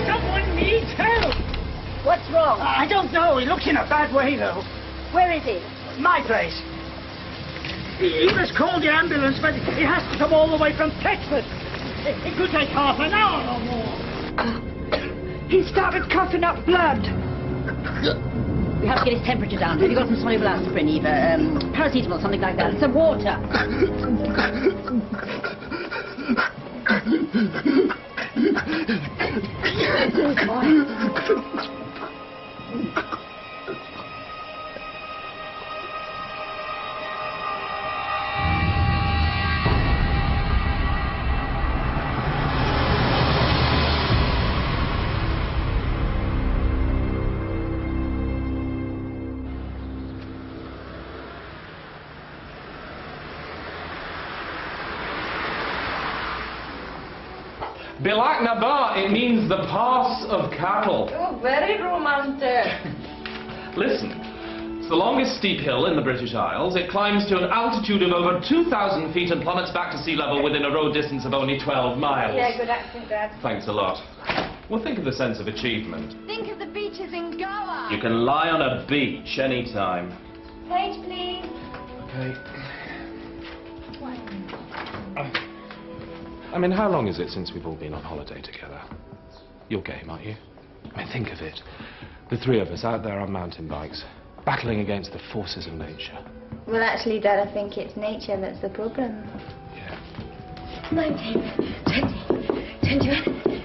Someone needs help! What's wrong? I don't know. He looks in a bad way, though. Where is he? My place. He must call the ambulance, but he has to come all the way from Texas. It could take half an hour or more. He started coughing up blood. We have to get his temperature down. Have you got some soluble aspirin, Eva? Paracetamol, something like that. Some water. Good boy. Bilak Nabar, it means the pass of cattle. Oh, very romantic. Listen, it's the longest steep hill in the British Isles. It climbs to an altitude of over 2,000 feet and plummets back to sea level within a road distance of only 12 miles. Yeah, good accent, Dad. Thanks a lot. Well, think of the sense of achievement. Think of the beaches in Goa. You can lie on a beach anytime. Page, please. Okay. I mean, how long is it since we've all been on holiday together? You're game, aren't you? I mean, think of it. The three of us out there on mountain bikes, battling against the forces of nature. Well, actually, Dad, I think it's nature that's the problem. Yeah. 19, 20, 21,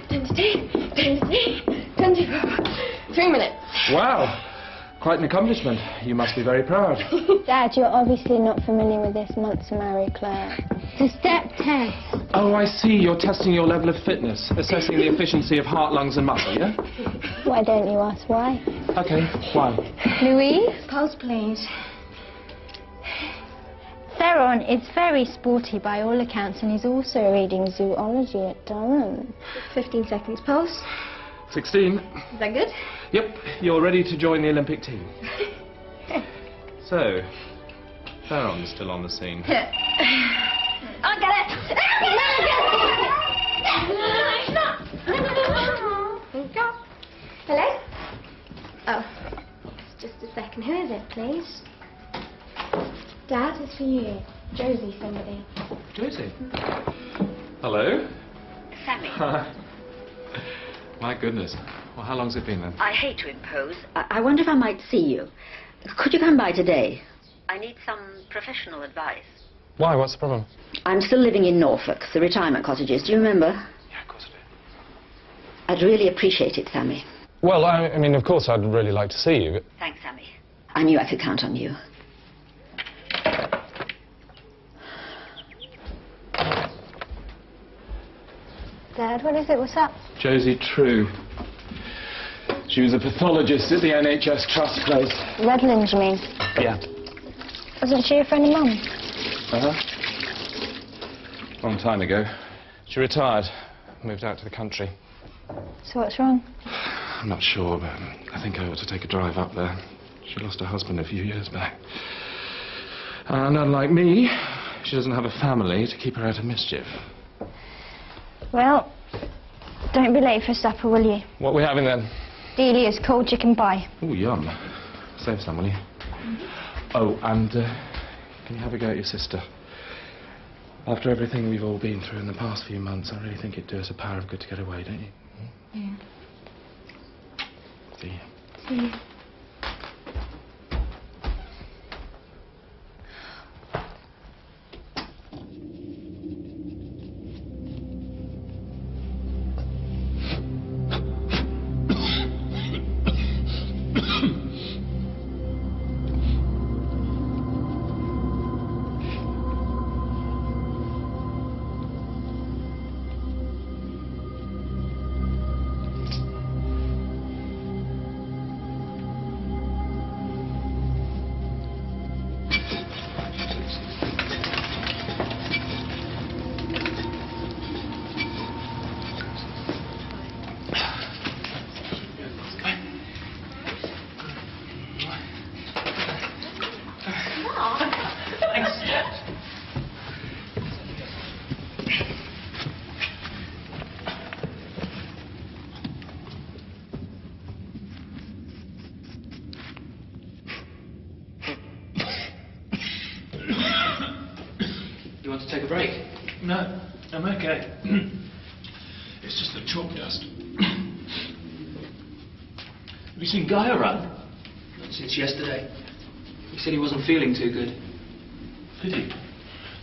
22, 23, 24. 3 minutes. Wow. Quite an accomplishment. You must be very proud. Dad, you're obviously not familiar with this Monster Marie Claire. It's a step test. Oh, I see. You're testing your level of fitness, assessing the efficiency of heart, lungs and muscle, yeah? Why don't you ask why? Okay, why? Louise? Pulse, please. Theron is very sporty by all accounts, and he's also reading zoology at Durham. 15 seconds pulse. 16. Is that good? Yep, you're ready to join the Olympic team. So, Theron's still on the scene. I'll get it! Hello? Oh, just a second. Who is it, please? Dad, it's for you. Josie, somebody. Josie? Hello? Sammy. My goodness. Well, how long's it been then? I hate to impose. I wonder if I might see you. Could you come by today? I need some professional advice. Why? What's the problem? I'm still living in Norfolk, the retirement cottages. Do you remember? Yeah, of course I do. I'd really appreciate it, Sammy. Well, I mean, of course I'd really like to see you. But... Thanks, Sammy. I knew I could count on you. Dad, what is it? What's up? Josie True. She was a pathologist at the NHS Trust place. Redlands, you mean? Yeah. Wasn't she a friend of Mum? Uh-huh. Long time ago. She retired, moved out to the country. So what's wrong? I'm not sure, but I think I ought to take a drive up there. She lost her husband a few years back. And unlike me, she doesn't have a family to keep her out of mischief. Well, don't be late for supper, will you? What are we having then? Delia's cold chicken pie. Oh, yum. Save some, will you? Oh, and can you have a go at your sister? After everything we've all been through in the past few months, I really think it'd do us a power of good to get away, don't you? Yeah. See you. See you. okay. It's just the chalk dust. Have you seen Guy around? Not since yesterday. He said he wasn't feeling too good. Pity.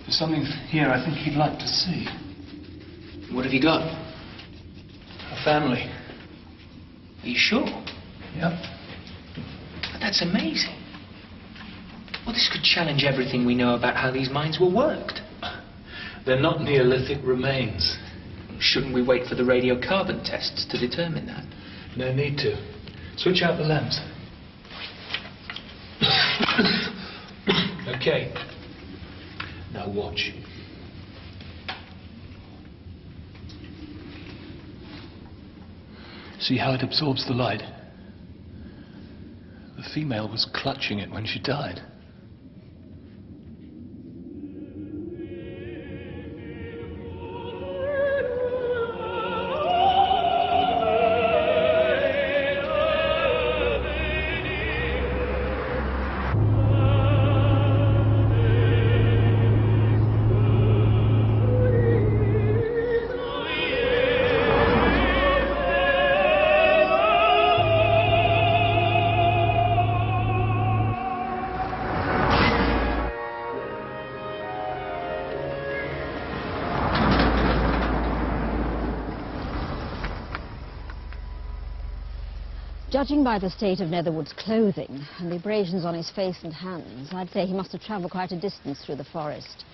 There's something here I think he'd like to see. What have you got? A family. Are you sure? Yep. But that's amazing. Well, this could challenge everything we know about how these mines were worked. They're not Neolithic remains. Shouldn't we wait for the radiocarbon tests to determine that? No need to. Switch out the lamps. Okay. Now watch. See how it absorbs the light? The female was clutching it when she died. Judging by the state of Netherwood's clothing and the abrasions on his face and hands, I'd say he must have travelled quite a distance through the forest.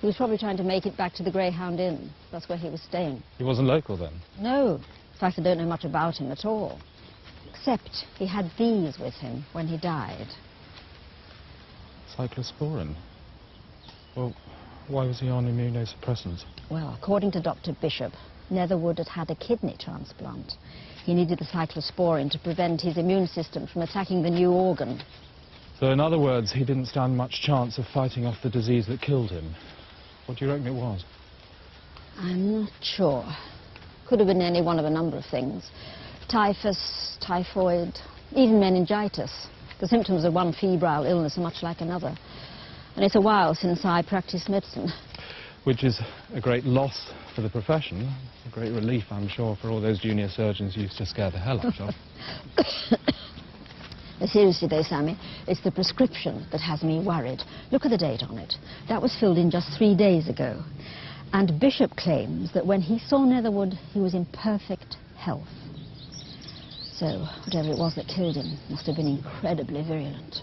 He was probably trying to make it back to the Greyhound Inn. That's where he was staying. He wasn't local then? No. In fact, I don't know much about him at all. Except he had these with him when he died. Cyclosporin? Well, why was he on immunosuppressants? Well, according to Dr. Bishop, Netherwood had had a kidney transplant. He needed the cyclosporin to prevent his immune system from attacking the new organ. So in other words, he didn't stand much chance of fighting off the disease that killed him. What do you reckon it was? I'm not sure. Could have been any one of a number of things. Typhus, typhoid, even meningitis. The symptoms of one febrile illness are much like another. And it's a while since I practiced medicine. Which is a great loss for the profession. A great relief, I'm sure, for all those junior surgeons who used to scare the hell out of. Seriously though, Sammy, it's the prescription that has me worried. Look at the date on it. That was filled in just 3 days ago. And Bishop claims that when he saw Netherwood, he was in perfect health. So, whatever it was that killed him must have been incredibly virulent.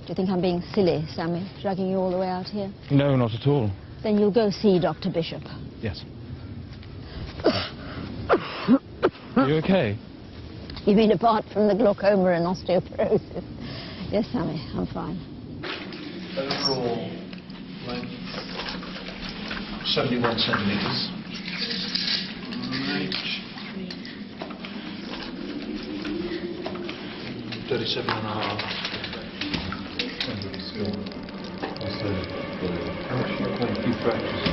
Do you think I'm being silly, Sammy, dragging you all the way out here? No, not at all. Then you'll go see Dr. Bishop. Yes. You okay? You mean apart from the glaucoma and osteoporosis? Yes, Sammy, I'm fine. Overall length 71 centimetres. Reach 37 and a half. Quite a few fractures.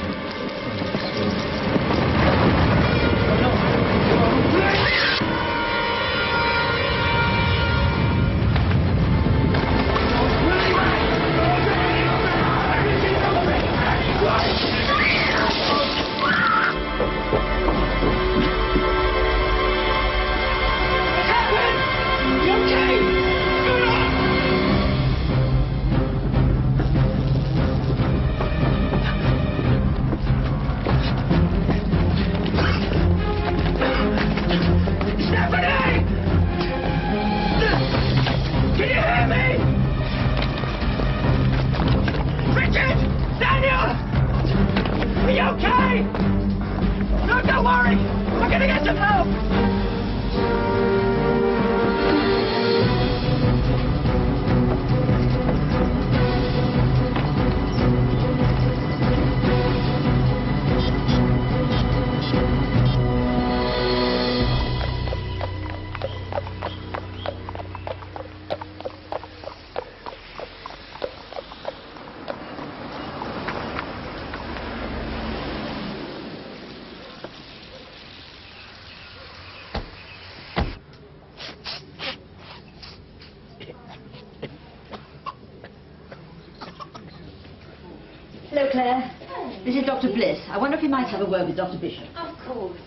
Hello, Claire. This is Dr. Bliss. I wonder if you might have a word with Dr. Bishop. Of course.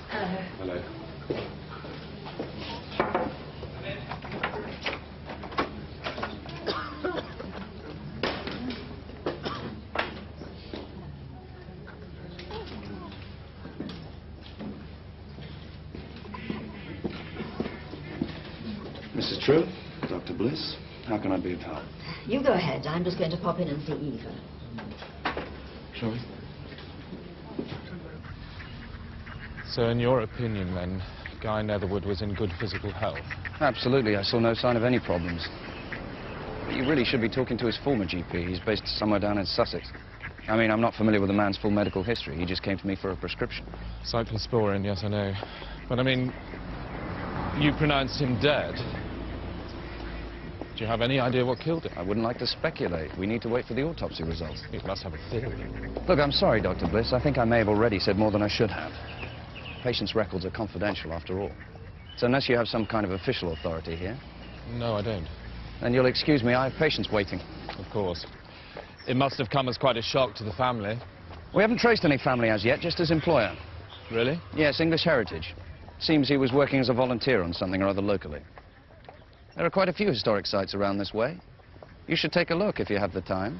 Hello. Hello. Mrs. True, Dr. Bliss, how can I be of help? You go ahead. I'm just going to pop in and see Eva. Shall we? So, in your opinion, then, Guy Netherwood was in good physical health? Absolutely. I saw no sign of any problems. But you really should be talking to his former GP. He's based somewhere down in Sussex. I mean, I'm not familiar with the man's full medical history. He just came to me for a prescription. Cyclosporin, yes, I know. But, I mean, you pronounced him dead. Do you have any idea what killed him? I wouldn't like to speculate. We need to wait for the autopsy results. You must have a theory. Look, I'm sorry, Dr. Bliss. I think I may have already said more than I should have. Patients' records are confidential, after all. So unless you have some kind of official authority here... No, I don't. Then you'll excuse me. I have patients waiting. Of course. It must have come as quite a shock to the family. We haven't traced any family as yet, just his employer. Really? Yes, English Heritage. Seems he was working as a volunteer on something or other locally. There are quite a few historic sites around this way. You should take a look if you have the time.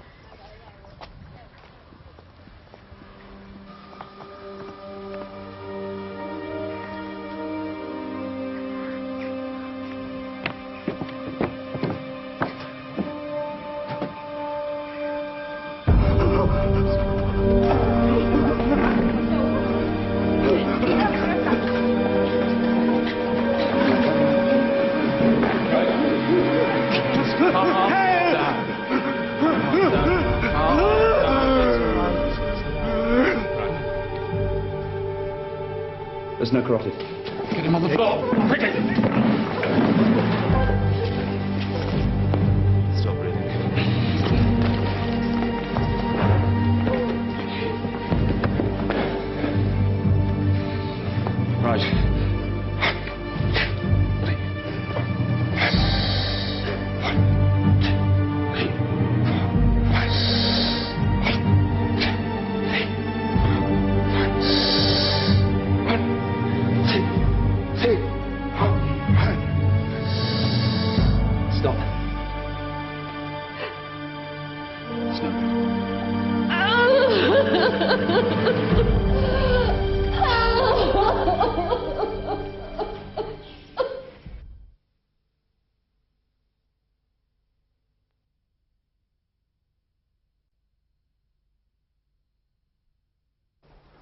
There's no carotid. Get him on the floor. Quickly. Stop breathing. Right.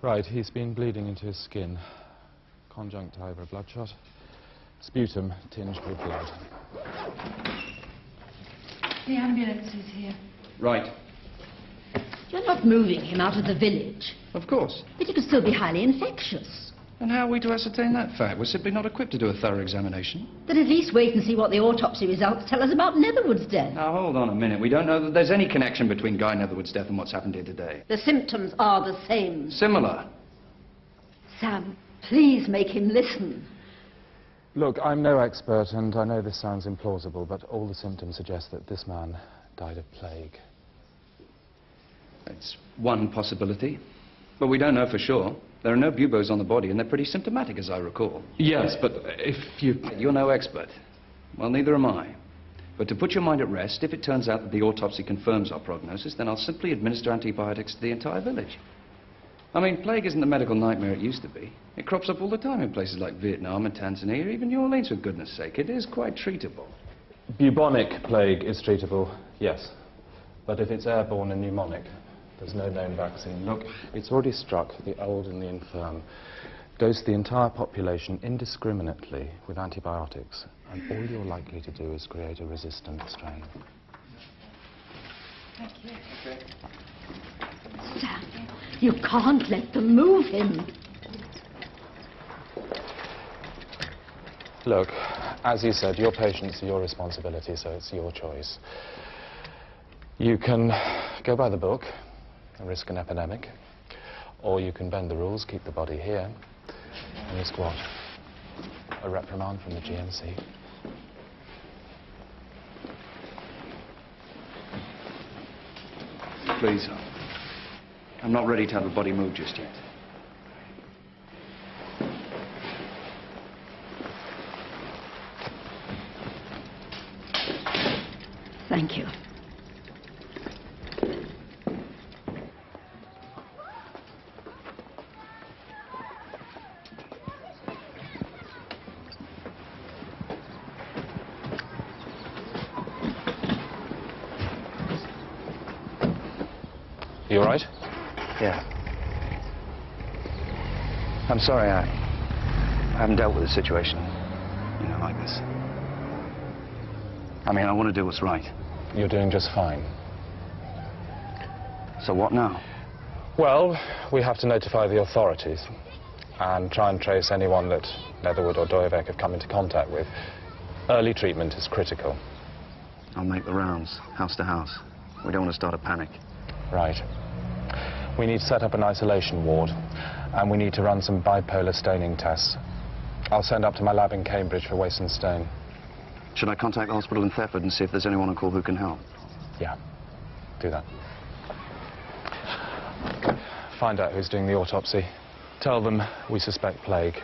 Right, he's been bleeding into his skin. Conjunctiva bloodshot. Sputum tinged with blood. The ambulance is here. Right. You're not moving him out of the village. Of course. But he could still be highly infectious. And how are we to ascertain that fact? We're simply not equipped to do a thorough examination. Then at least wait and see what the autopsy results tell us about Netherwood's death. Now, hold on a minute. We don't know that there's any connection between Guy Netherwood's death and what's happened here today. The symptoms are the same. Similar. Sam, please make him listen. Look, I'm no expert, and I know this sounds implausible, but all the symptoms suggest that this man died of plague. It's one possibility. But we don't know for sure. There are no buboes on the body, and they're pretty symptomatic, as I recall. Yes, but if you... You're no expert. Well, neither am I. But to put your mind at rest, if it turns out that the autopsy confirms our prognosis, then I'll simply administer antibiotics to the entire village. I mean, plague isn't the medical nightmare it used to be. It crops up all the time in places like Vietnam and Tanzania, even New Orleans, for goodness sake. It is quite treatable. Bubonic plague is treatable, yes. But if it's airborne and pneumonic, there's no known vaccine. Look, it's already struck the old and the infirm. Dose the entire population indiscriminately with antibiotics, and all you're likely to do is create a resistant strain. Thank you. Sam, you can't let them move him. Look, as you said, your patients are your responsibility, so it's your choice. You can go by the book and risk an epidemic, or you can bend the rules, keep the body here, and risk what? A reprimand from the GMC. Please. I'm not ready to have a body moved just yet. Thank you. You all right? Yeah. I'm sorry, I haven't dealt with the situation, you know, like this. I mean, I want to do what's right. You're doing just fine. So what now? Well, we have to notify the authorities and try and trace anyone that Netherwood or Doivek have come into contact with. Early treatment is critical. I'll make the rounds, house to house. We don't want to start a panic. Right. We need to set up an isolation ward, and we need to run some bipolar staining tests. I'll send up to my lab in Cambridge for waste and stain. Should I contact the hospital in Thetford and see if there's anyone on call who can help? Yeah, do that. Find out who's doing the autopsy. Tell them we suspect plague.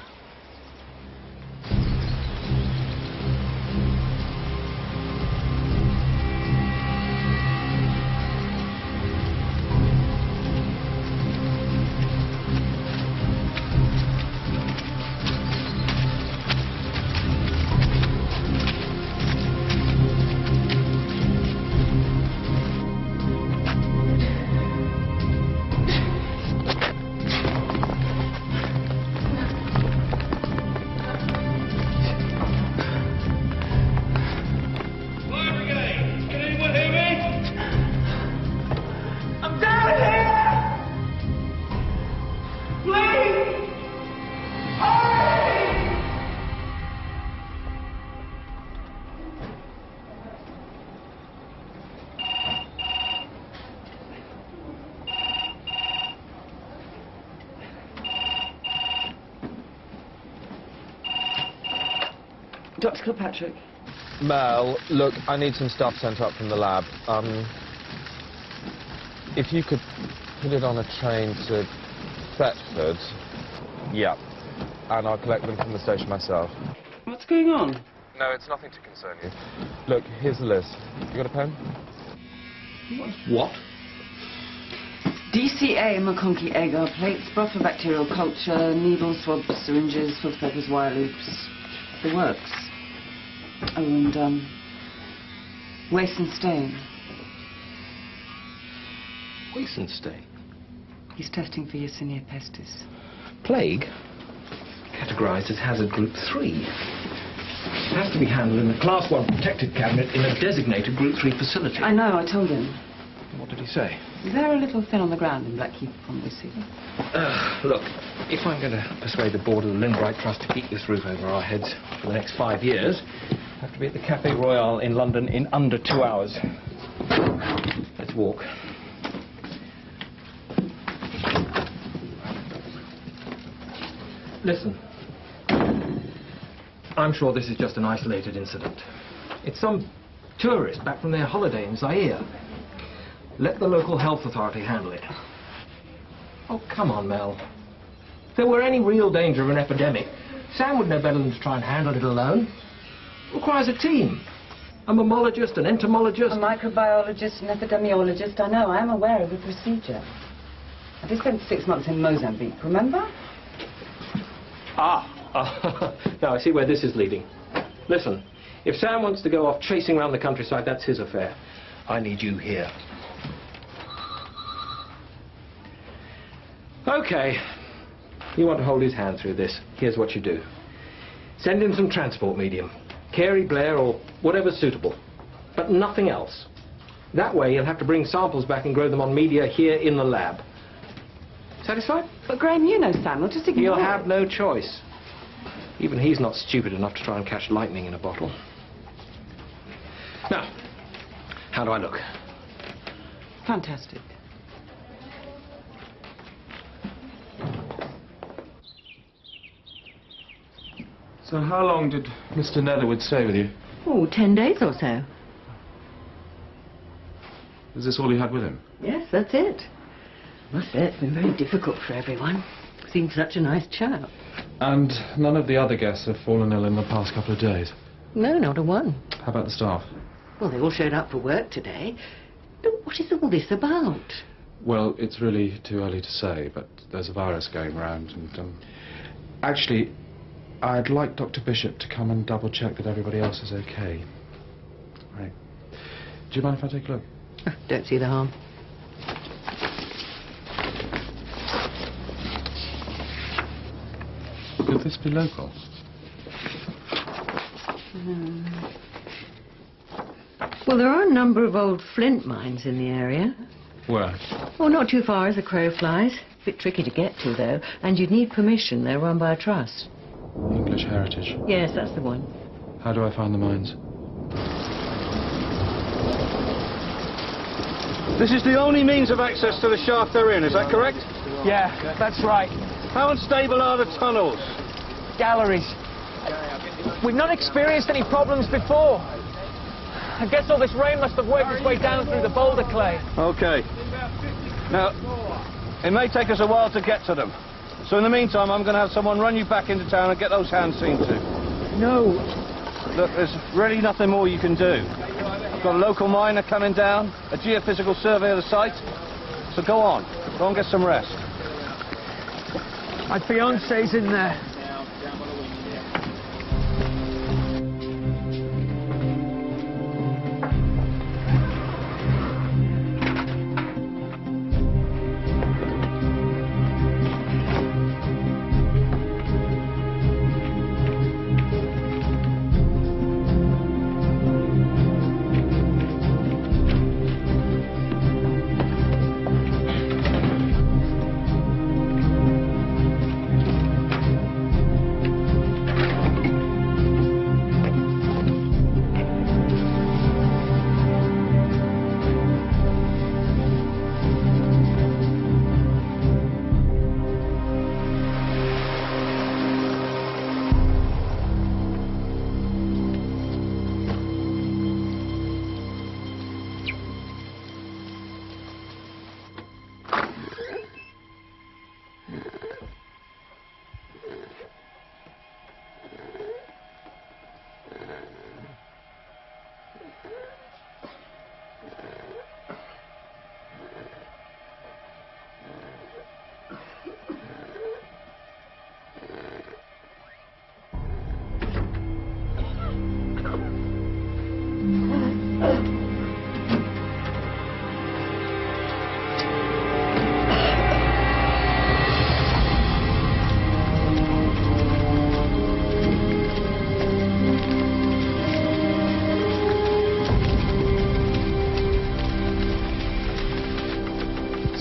Dr. Kilpatrick. Mel, look, I need some stuff sent up from the lab. If you could put it on a train to Thetford. Yeah. And I'll collect them from the station myself. What's going on? No, it's nothing to concern you. Look, here's the list. You got a pen? What? DCA, McConkey agar plates, broth for bacterial culture, needles, swabs, syringes, filter papers, wire loops. The works. Oh, and, waste and stain. Waste and stain? He's testing for Yersinia pestis. Plague? Categorized as hazard group 3. It has to be handled in a Class 1 protected cabinet in a designated group 3 facility. I know, I told him. What did he say? They're a little thin on the ground in Blackheath from this season. Look, if I'm going to persuade the board of the Lindbright Trust to keep this roof over our heads for the next 5 years, I have to be at the Café Royal in London in under 2 hours. Let's walk. Listen. I'm sure this is just an isolated incident. It's some tourist back from their holiday in Zaire. Let the local health authority handle it. Oh, come on, Mel. If there were any real danger of an epidemic, Sam would know better than to try and handle it alone. It requires a team. A mammologist, an entomologist. A microbiologist, an epidemiologist. I know, I am aware of the procedure. I did spend 6 months in Mozambique, remember? Now I see where this is leading. Listen, if Sam wants to go off chasing around the countryside, that's his affair. I need you here. Okay. You want to hold his hand through this. Here's what you do. Send him some transport medium. Carey, Blair, or whatever's suitable. But nothing else. That way he'll have to bring samples back and grow them on media here in the lab. Satisfied? But Graham, you know Sam will just ignore He'll have no choice. Even he's not stupid enough to try and catch lightning in a bottle. Now, how do I look? Fantastic. So how long did Mr. Netherwood stay with you? Oh, 10 days or so. Is this all you had with him? Yes, that's it. Must say it's been very difficult for everyone. Seemed such a nice chap. And none of the other guests have fallen ill in the past couple of days? No, not a one. How about the staff? Well, they all showed up for work today. But what is all this about? Well, it's really too early to say, but there's a virus going around, and actually, I'd like Dr. Bishop to come and double-check that everybody else is okay. Right. Do you mind if I take a look? Oh, don't see the harm. Could this be local? Well, there are a number of old flint mines in the area. Where? Well, not too far as the crow flies. A bit tricky to get to, though, and you'd need permission. They're run by a trust. English Heritage. Yes, that's the one. How do I find the mines? This is the only means of access to the shaft they're in, is that correct? Yeah, that's right. How unstable are the tunnels? Galleries. We've not experienced any problems before. I guess all this rain must have worked its way down through the boulder clay. Okay. Now, it may take us a while to get to them. So in the meantime, I'm going to have someone run you back into town and get those hands seen to. No. Look, there's really nothing more you can do. We've got a local miner coming down, a geophysical survey of the site. So go on get some rest. My fiance's in there.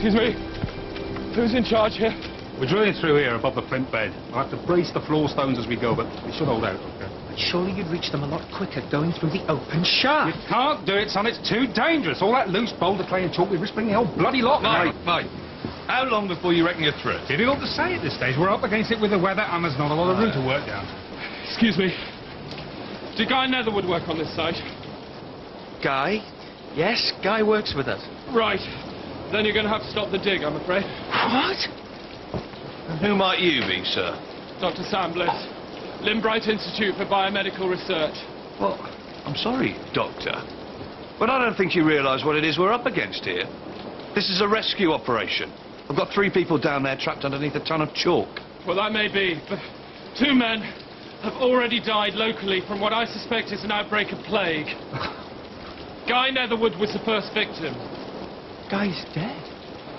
Excuse me. Who's in charge here? We're drilling through here above the flint bed. I'll have to brace the floor stones as we go, but we should hold out, okay? Surely you'd reach them a lot quicker going through the open shaft. You can't do it, son. It's too dangerous. All that loose boulder clay and chalk, we risk bringing the whole bloody lot. Mate, how long before you reckon you're through? Difficult to say at this stage. We're up against it with the weather, and there's not a lot of room to work down. Excuse me. Did Guy Netherwood work on this site? Guy? Yes, Guy works with us. Right. Then you're going to have to stop the dig, I'm afraid. What? And who might you be, sir? Dr. Sam Bliss, Limbright Institute for Biomedical Research. Well, I'm sorry, Doctor, but I don't think you realise what it is we're up against here. This is a rescue operation. I've got 3 people down there trapped underneath a ton of chalk. Well, that may be, but 2 men have already died locally from what I suspect is an outbreak of plague. Guy Netherwood was the first victim. Guy's dead?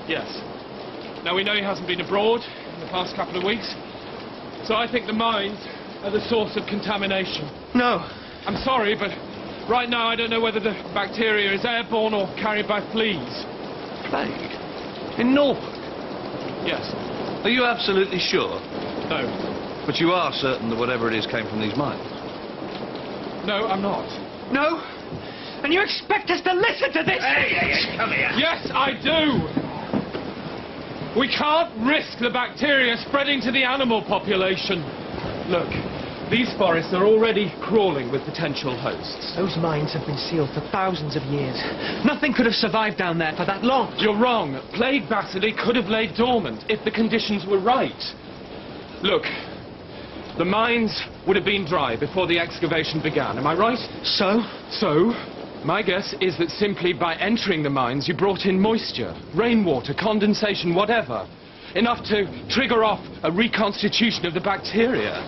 Yes. Now, we know he hasn't been abroad in the past couple of weeks, so I think the mines are the source of contamination. No. I'm sorry, but right now I don't know whether the bacteria is airborne or carried by fleas. Plague? In Norfolk? Yes. Are you absolutely sure? No. But you are certain that whatever it is came from these mines? No, I'm not. No? And you expect us to listen to this? Hey, come here. Yes, I do! We can't risk the bacteria spreading to the animal population. Look, These forests are already crawling with potential hosts. Those mines have been sealed for thousands of years. Nothing could have survived down there for that long. You're wrong. Plague bacilli could have laid dormant if the conditions were right. Look, the mines would have been dry before the excavation began, am I right? So? So, my guess is that simply by entering the mines you brought in moisture, rainwater, condensation, whatever. Enough to trigger off a reconstitution of the bacteria.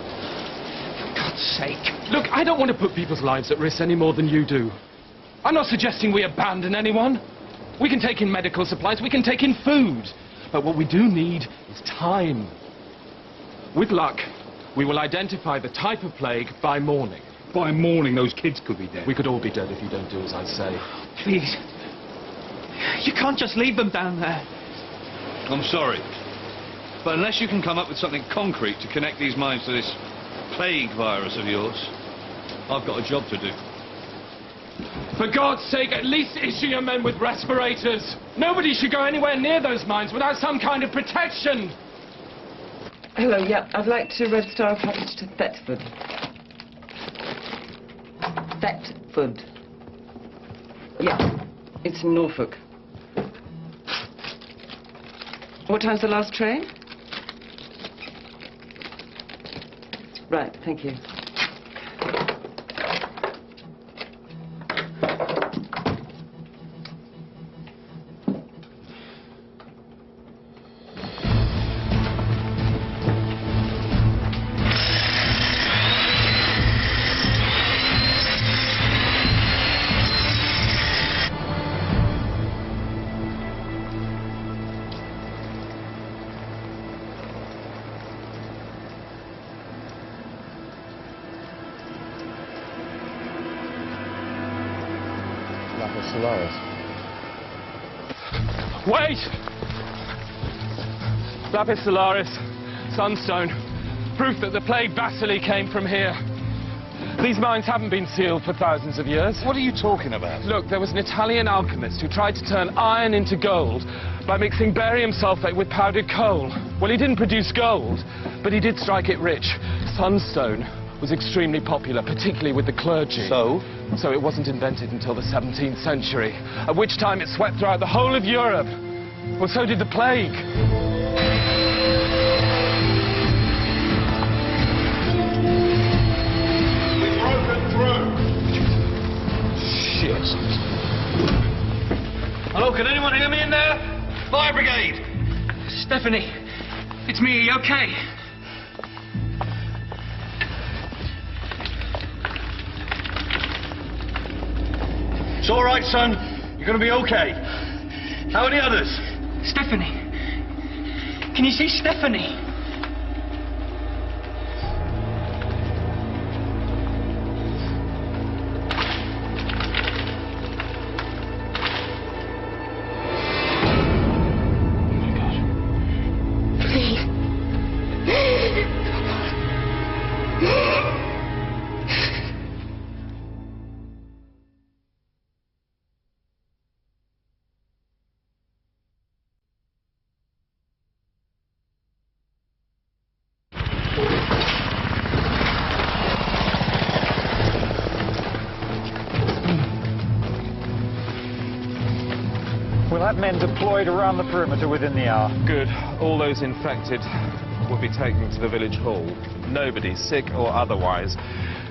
For God's sake. Look, I don't want to put people's lives at risk any more than you do. I'm not suggesting we abandon anyone. We can take in medical supplies, we can take in food. But what we do need is time. With luck, we will identify the type of plague by morning. By morning, those kids could be dead. We could all be dead if you don't do as I say. Please. You can't just leave them down there. I'm sorry. But unless you can come up with something concrete to connect these mines to this plague virus of yours, I've got a job to do. For God's sake, at least issue your men with respirators. Nobody should go anywhere near those mines without some kind of protection. Hello, yeah, I'd like to register a package to Thetford. Thetford. Yeah, it's in Norfolk. What time's the last train? Right, thank you. Wait! Lapis Solaris, sunstone, proof that the plague bacilli came from here. These mines haven't been sealed for thousands of years. What are you talking about? Look, there was an Italian alchemist who tried to turn iron into gold by mixing barium sulfate with powdered coal. Well, he didn't produce gold, but he did strike it rich. Sunstone was extremely popular, particularly with the clergy. So it wasn't invented until the 17th century, at which time it swept throughout the whole of Europe. Well, so did the plague. We've broken through. Shit. Hello, can anyone hear me in there? Fire brigade! Stephanie, it's me, are you okay? It's all right, son. You're going to be okay. How are the others? Stephanie. Can you see Stephanie? We'll have men deployed around the perimeter within the hour. Good. All those infected will be taken to the village hall. Nobody, sick or otherwise,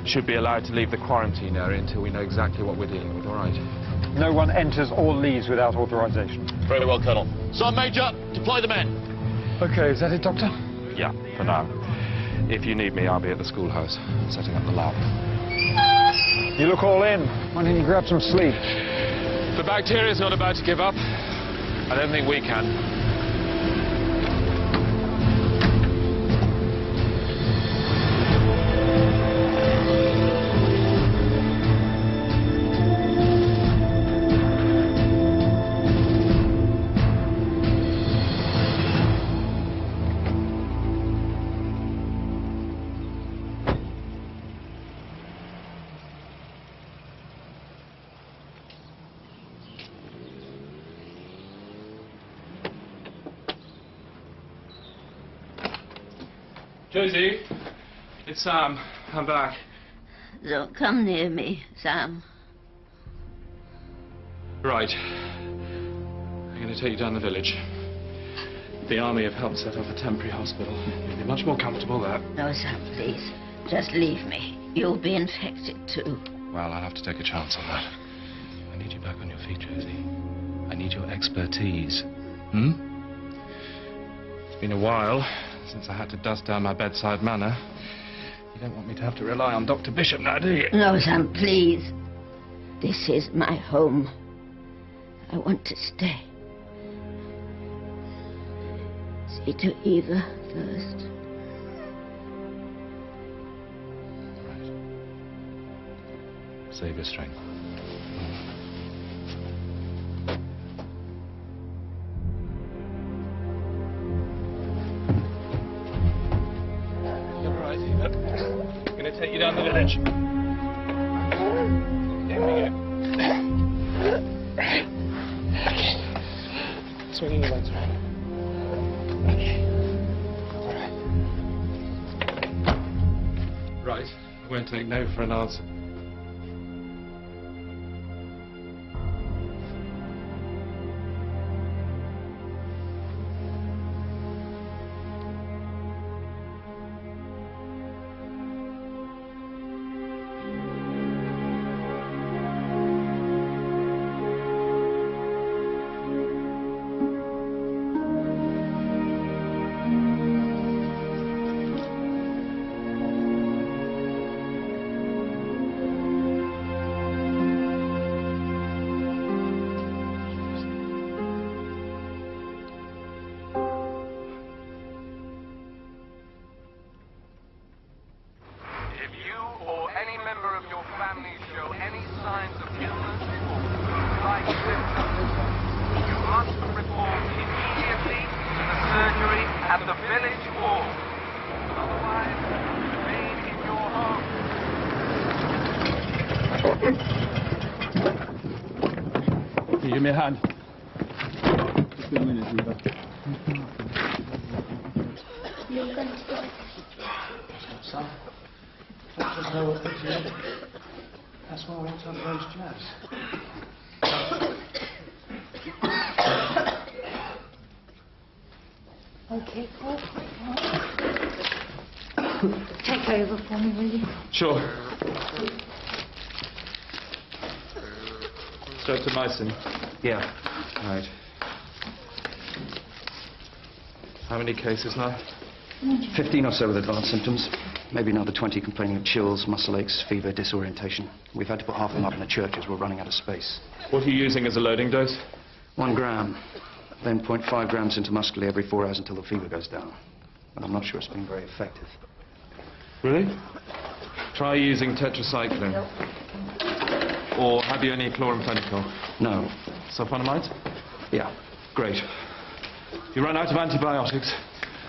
should be allowed to leave the quarantine area until we know exactly what we're dealing with, all right? No one enters or leaves without authorization. Very well, Colonel. Sergeant Major, deploy the men. Okay, is that it, Doctor? Yeah, for now. If you need me, I'll be at the schoolhouse, setting up the lab. You look all in. Why don't you grab some sleep? The bacteria's not about to give up. I don't think we can. Josie, it's Sam. I'm back. Don't come near me, Sam. Right. I'm going to take you down the village. The army have helped set up a temporary hospital. You'll be much more comfortable there. No, Sam, please. Just leave me. You'll be infected too. Well, I'll have to take a chance on that. I need you back on your feet, Josie. I need your expertise. It's been a while since I had to dust down my bedside manner. You don't want me to have to rely on Dr. Bishop now, do you? No, Sam, please. This is my home. I want to stay. See to Eva first. Save your strength. You're right, Eva. I'm going to take you down the village. Here we go. Okay. Swinging your legs around. Okay. All right. Right. I won't take no for an answer. Can you give me a hand? Just a minute, Eva. You're going to do it. Son, doctors know what they're doing. That's why I want to have those jabs. Okay, Paul. Take over for me, will you? Sure. Streptomycin. Yeah. Right. How many cases now? 15 or so with advanced symptoms. Maybe another 20 complaining of chills, muscle aches, fever, disorientation. We've had to put half of them up in the church as we're running out of space. What are you using as a loading dose? 1 gram. Then 0.5 grams intramuscularly every 4 hours until the fever goes down. But I'm not sure it's been very effective. Really? Try using tetracycline. Or have you any chloramphenicol? No. Sulfonamide? Yeah. Great. If you run out of antibiotics,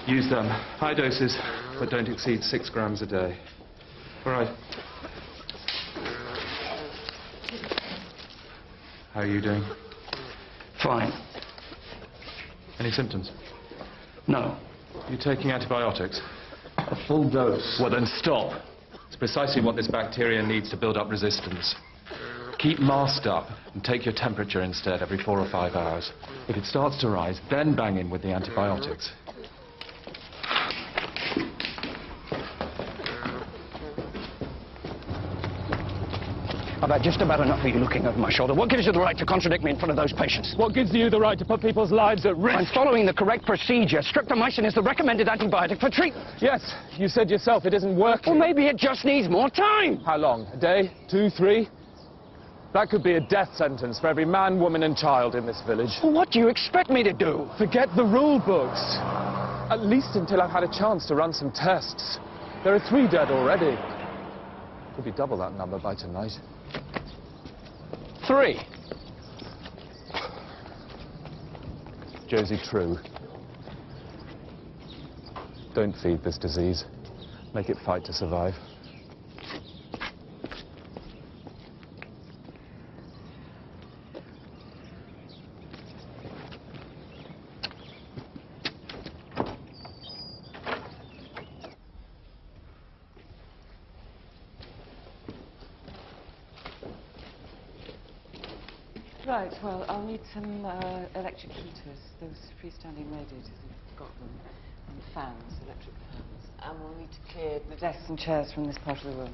use them. High doses, but don't exceed 6 grams a day. All right. How are you doing? Fine. Any symptoms? No. You taking antibiotics? A full dose. Well, then stop. It's precisely what this bacteria needs to build up resistance. Keep masked up and take your temperature instead every 4 or 5 hours. If it starts to rise, then bang in with the antibiotics. I've had just about enough of you looking over my shoulder. What gives you the right to contradict me in front of those patients? What gives you the right to put people's lives at risk? I'm following the correct procedure. Streptomycin is the recommended antibiotic for treatment. Yes, you said yourself it isn't working. Well, maybe it just needs more time. How long? A day? 2, 3? That could be a death sentence for every man, woman and child in this village. Well, what do you expect me to do? Forget the rule books. At least until I've had a chance to run some tests. There are 3 dead already. Could be double that number by tonight. 3. Josie True. Don't feed this disease. Make it fight to survive. Right, well, I'll need some electric heaters, those freestanding radiators, if you've got them, and fans, electric fans. And we'll need to clear the desks and chairs from this part of the room.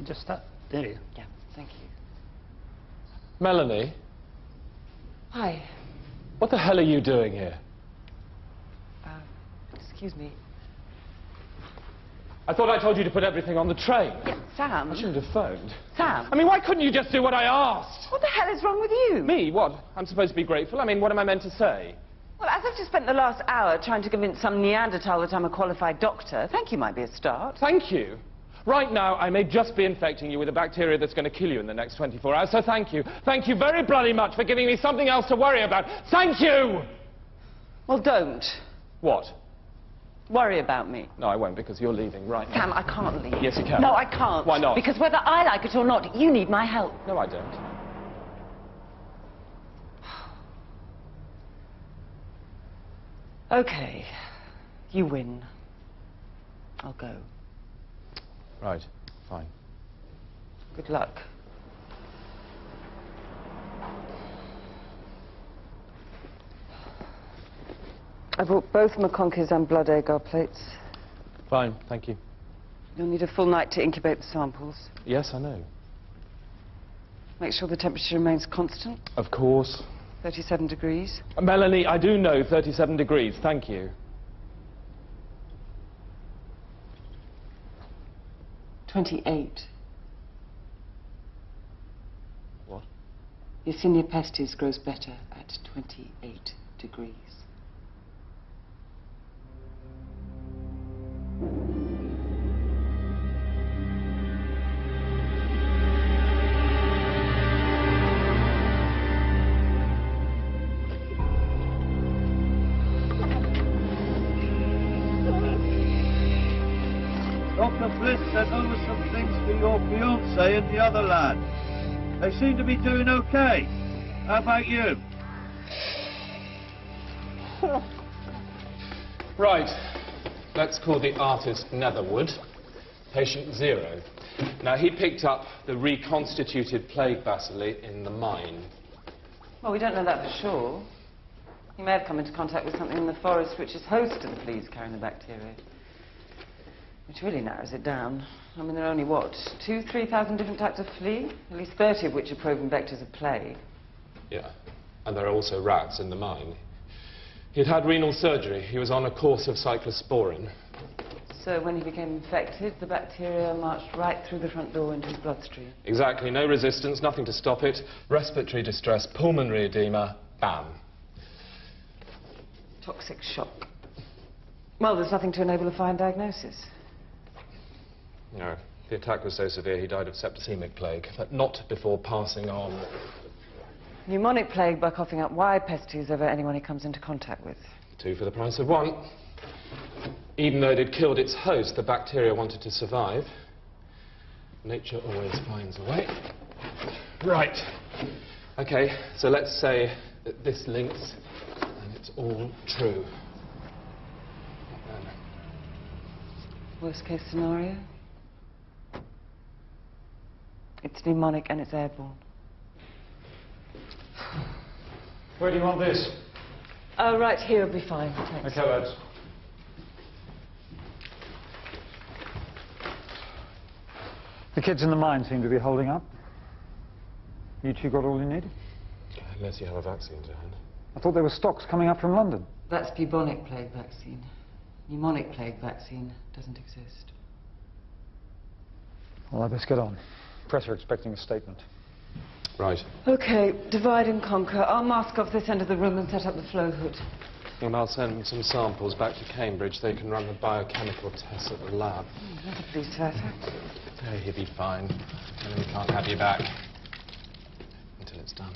Just that, did you? Yeah, thank you. Melanie, Hi. what the hell are you doing here? Excuse me. I thought I told you to put everything on the train. Yeah, Sam. I shouldn't have phoned. Sam. I mean, why couldn't you just do what I asked? What the hell is wrong with you? Me? What? I'm supposed to be grateful? I mean, what am I meant to say? Well, as I've just spent the last hour trying to convince some Neanderthal that I'm a qualified doctor, thank you might be a start. Thank you. Right now, I may just be infecting you with a bacteria that's going to kill you in the next 24 hours, so thank you. Thank you very bloody much for giving me something else to worry about. Thank you! Well, don't. What? Worry about me. No, I won't, because you're leaving right now. Sam, I can't leave. Yes, you can. No, I can't. Why not? Because whether I like it or not, you need my help. No, I don't. Okay. You win. I'll go. Right. Fine. Good luck. I brought both McConkey's and blood agar plates. Fine, thank you. You'll need a full night to incubate the samples. Yes, I know. Make sure the temperature remains constant. Of course. 37 degrees. Melanie, I do know 37 degrees. Thank you. 28. What? Yersinia pestis grows better at 28 degrees. Dr. Bliss sent over some things for your fiancé and the other lad. They seem to be doing okay. How about you? Right. Let's call the artist Netherwood. Patient 0. Now, he picked up the reconstituted plague bacilli in the mine. Well, we don't know that for sure. He may have come into contact with something in the forest which is host to the fleas carrying the bacteria. Which really narrows it down. I mean, there are only, what, 2,000-3,000 different types of flea? At least 30 of which are proven vectors of plague. Yeah. And there are also rats in the mine. He'd had renal surgery. He was on a course of cyclosporin. So when he became infected, the bacteria marched right through the front door into his bloodstream. Exactly. No resistance, nothing to stop it. Respiratory distress, pulmonary edema, bam. Toxic shock. Well, there's nothing to enable a fine diagnosis. No. The attack was so severe he died of septicemic plague, but not before passing on. Pneumonic plague by coughing up wild pestes over anyone he comes into contact with. 2 for the price of 1. Even though it had killed its host, the bacteria wanted to survive. Nature always finds a way. Right. Okay, so let's say that this links, and it's all true. Worst case scenario? It's pneumonic and it's airborne. Where do you want this? Oh, right here will be fine. Thanks. Okay, lads. The kids in the mine seem to be holding up. You two got all you need? Unless you have a vaccine to hand. I thought there were stocks coming up from London. That's bubonic plague vaccine. Pneumonic plague vaccine doesn't exist. Well, I'd best get on. Press are expecting a statement. Right. Okay, divide and conquer. I'll mask off this end of the room and set up the flow hood. And I'll send some samples back to Cambridge. They can run the biochemical tests at the lab. That'll please Fairfax. Oh, he'll be fine. And we can't have you back until it's done.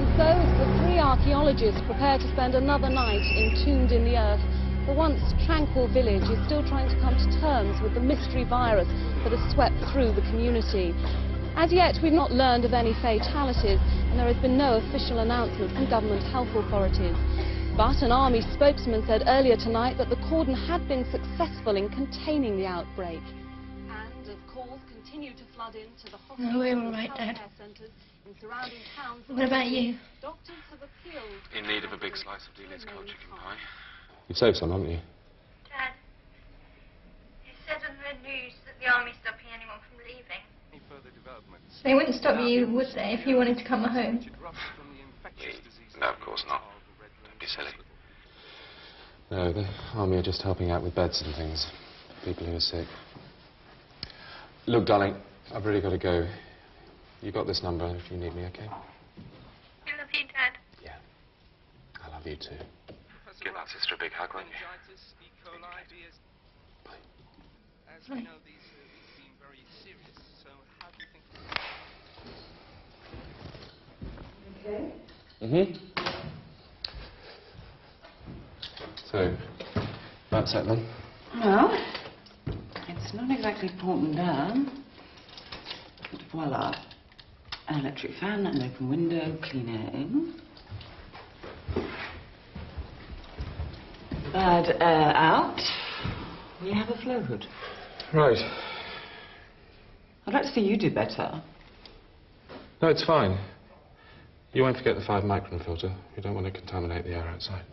And so, as the 3 archaeologists prepare to spend another night entombed in the earth, the once tranquil village is still trying to come to terms with the mystery virus that has swept through the community. As yet, we've not learned of any fatalities, and there has been no official announcement from government health authorities. But an army spokesman said earlier tonight that the cordon had been successful in containing the outbreak. And, of course, calls continue to flood into the hospitals No, we're all and right, Dad. healthcare centres in surrounding towns. What about you? Doctors have appealed. In need of a big slice of Delia's cold chicken pie. You've saved some, haven't you? Dad, it said on the news that the army's stopping anyone from leaving. Any further developments? They wouldn't stop you, would they, if you wanted to come home? No, of course not. Don't be silly. No, the army are just helping out with beds and things. People who are sick. Look, darling, I've really got to go. You got this number if you need me, okay? I love you, Dad. Yeah. I love you too. Give that sister a big hug, won't you? Bye. As we know, these seem very serious, so how do you think... Okay. So, that's it then? Well, it's not exactly Portland down. But voila. An electric fan, an open window, clean air in. Bad air out. We have a flow hood. Right. I'd like to see you do better. No, it's fine. You won't forget the 5-micron filter. You don't want to contaminate the air outside.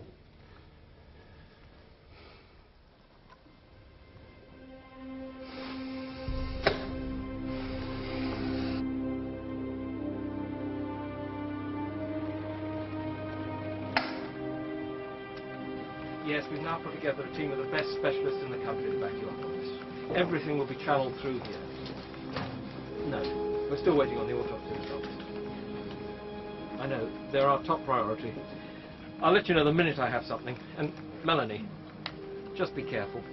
Yes, we've now put together a team of the best specialists in the country to back you up on this. Everything will be channeled through here. No, we're still waiting on the autopsy results. I know, they're our top priority. I'll let you know the minute I have something. And Melanie, just be careful.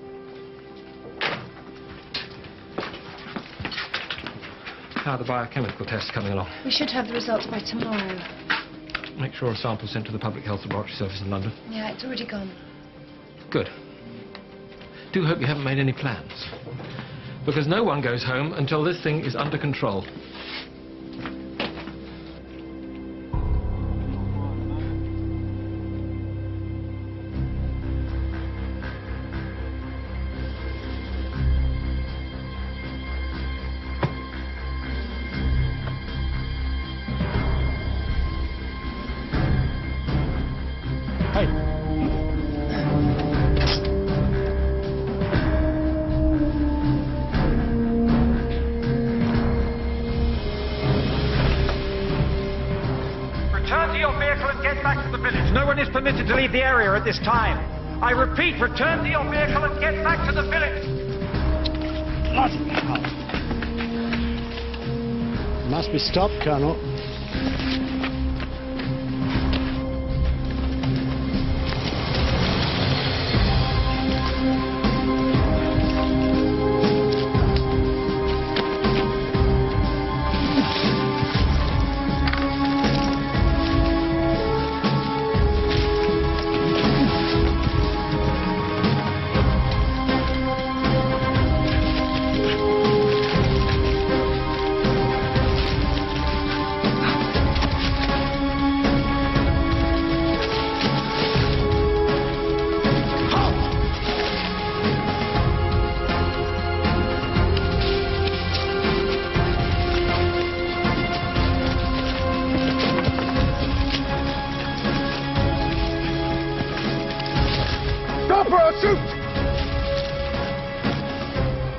How are the biochemical tests coming along? We should have the results by tomorrow. Make sure a sample sent to the Public Health Laboratory Service in London. Yeah, it's already gone. Good. Do hope you haven't made any plans. Because no one goes home until this thing is under control. Permitted to leave the area at this time. I repeat, return to your vehicle and get back to the village. Bloody hell. Must be stopped, Colonel.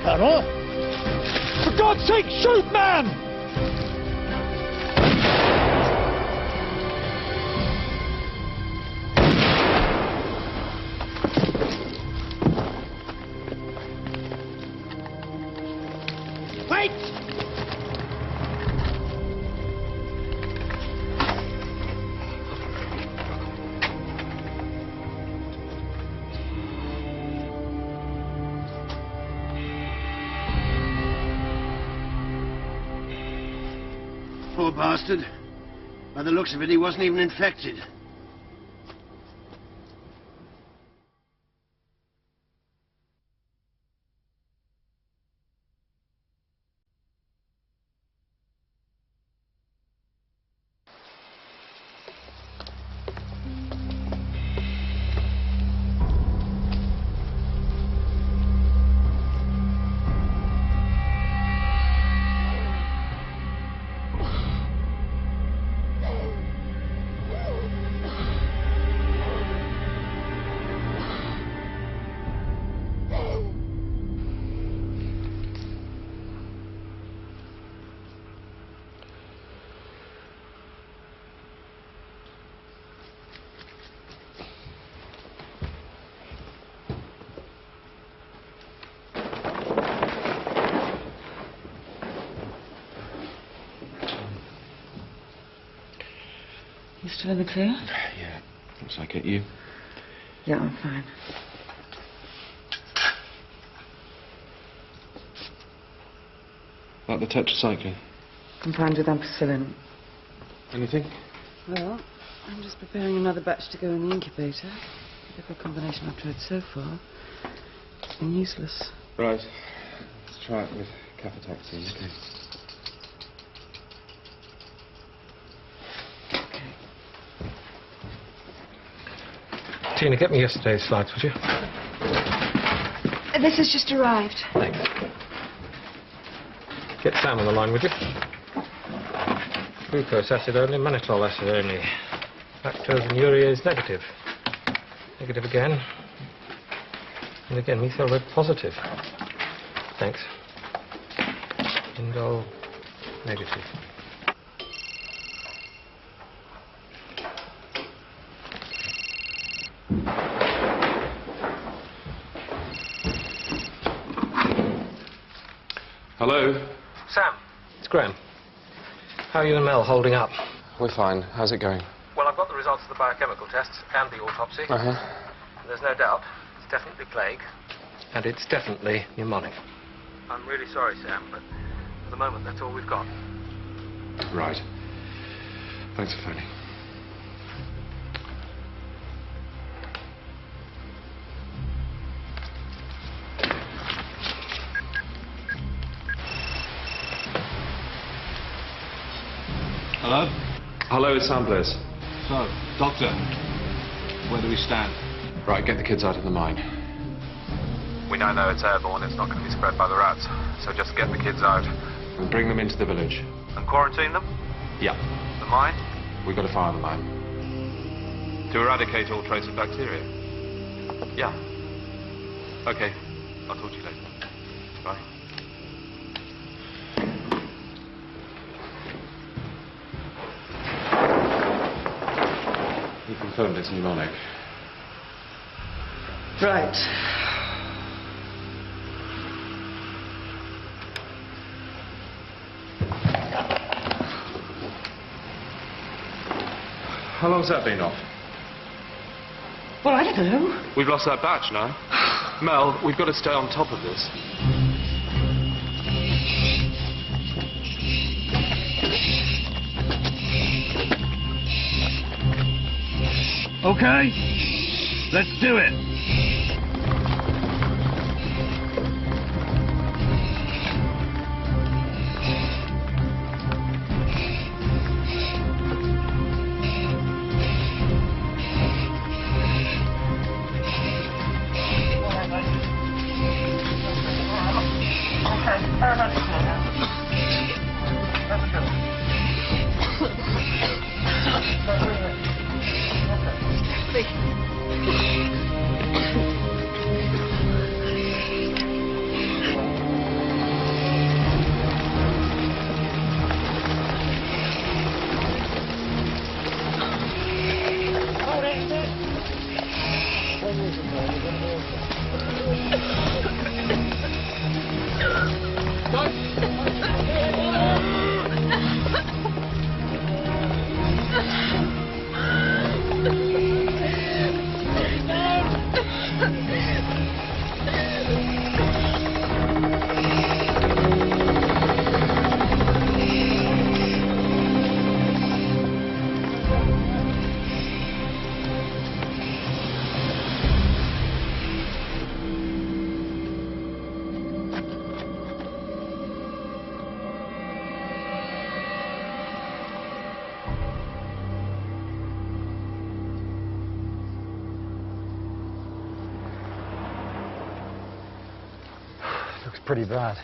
Colonel? For God's sake, shoot, man! Wait! Poor bastard. By the looks of it, he wasn't even infected. Still in the clear? Yeah, looks like it. You? Yeah, I'm fine. Like the tetracycline? Combined with ampicillin. Anything? Well, I'm just preparing another batch to go in the incubator. Every combination I've tried so far, it's been useless. Right. Let's try it with cafetaxine, okay? Tina, get me yesterday's slides, would you? This has just arrived. Thanks. Get Sam on the line, would you? Glucose acid only, mannitol acid only. Lactose and urease negative. Negative again. And again, methyl red positive. Thanks. Indole negative. Hello? Sam, it's Graham. How are you and Mel holding up? We're fine. How's it going? Well, I've got the results of the biochemical tests and the autopsy. Uh-huh. There's no doubt. It's definitely plague. And it's definitely pneumonic. I'm really sorry, Sam, but for the moment, that's all we've got. Right. Thanks for phoning. Hello? Hello, it's Sam Bliss. So, Doctor, where do we stand? Right, get the kids out of the mine. We now know it's airborne, it's not going to be spread by the rats. So just get the kids out. And bring them into the village. And quarantine them? Yeah. The mine? We've got to fire the mine. To eradicate all trace of bacteria? Yeah. Okay. I'll talk to you later. Bye. He confirmed it's pneumonic. Right. How long's that been off? Well, I don't know. We've lost that batch now. Mel, we've got to stay on top of this. Okay, let's do it. Pretty bad.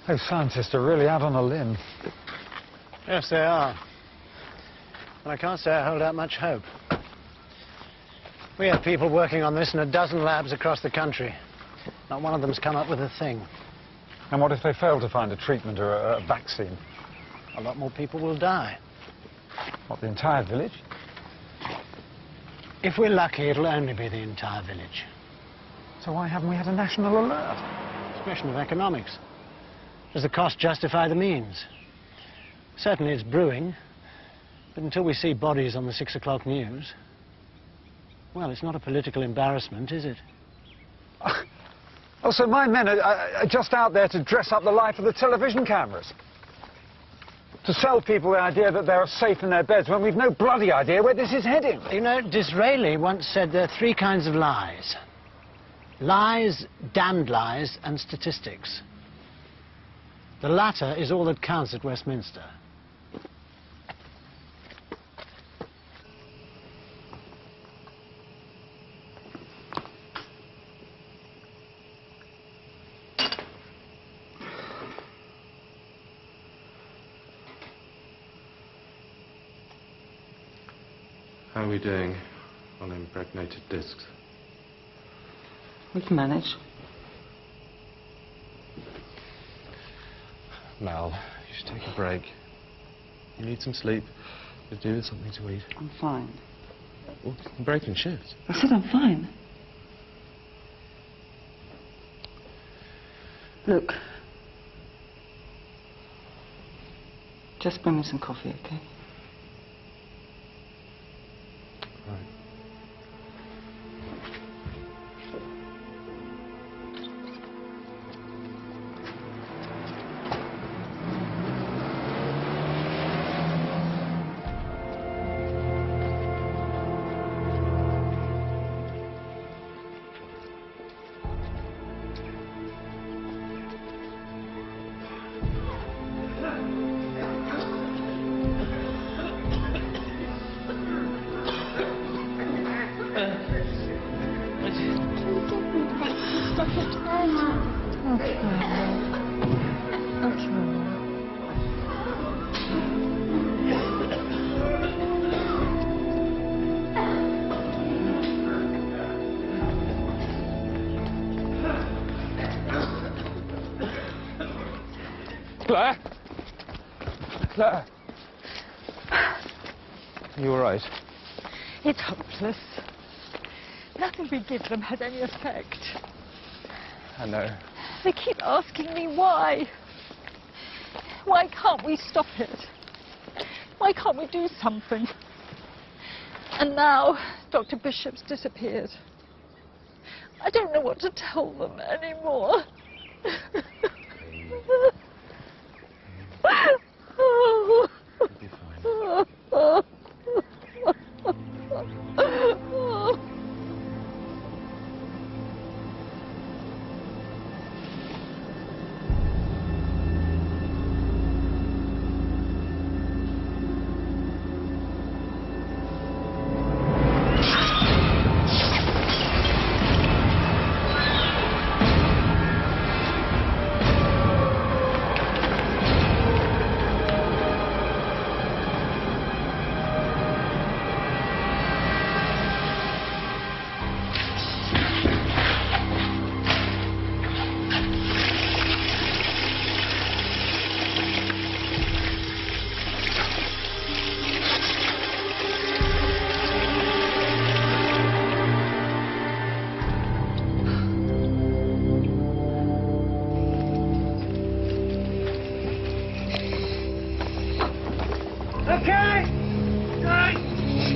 Those scientists are really out on a limb. Yes, they are. And I can't say I hold out much hope. We have people working on this in a dozen labs across the country. Not one of them's come up with a thing. And what if they fail to find a treatment or a vaccine? A lot more people will die. What, the entire village? If we're lucky, it'll only be the entire village. So why haven't we had a national alert? It's a question of economics. Does the cost justify the means? Certainly it's brewing. But until we see bodies on the 6 o'clock news, well, it's not a political embarrassment, is it? Oh, so my men are just out there to dress up the life of the television cameras? To sell people the idea that they're safe in their beds when we've no bloody idea where this is heading? You know, Disraeli once said there are 3 kinds of lies. Lies, damned lies, and statistics. The latter is all that counts at Westminster. How are we doing on impregnated discs? We can manage. Mel, you should take a break. You need some sleep. Could do with something to eat. I'm fine. Well, breaking shift. I said I'm fine. Look. Just bring me some coffee, okay? Right. Claire? Claire? You all right? It's hopeless. Nothing we give them has any effect. I know. They keep asking me why. Why can't we stop it? Why can't we do something? And now Dr. Bishop's disappeared. I don't know what to tell them anymore. You'll be fine. Okay! Right!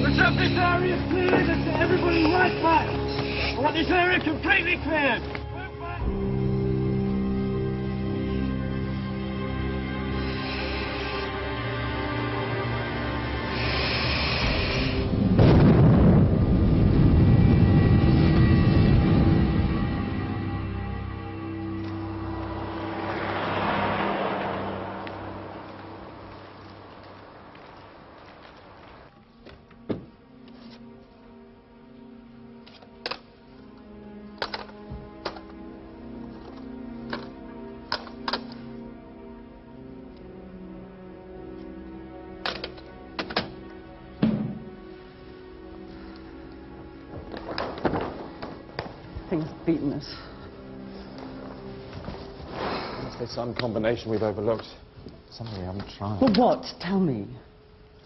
Let's have this area cleared and get everybody right back. I want this area completely cleared. Thing's beaten us. Must be some combination we've overlooked. Something we haven't tried. Well, what? Tell me.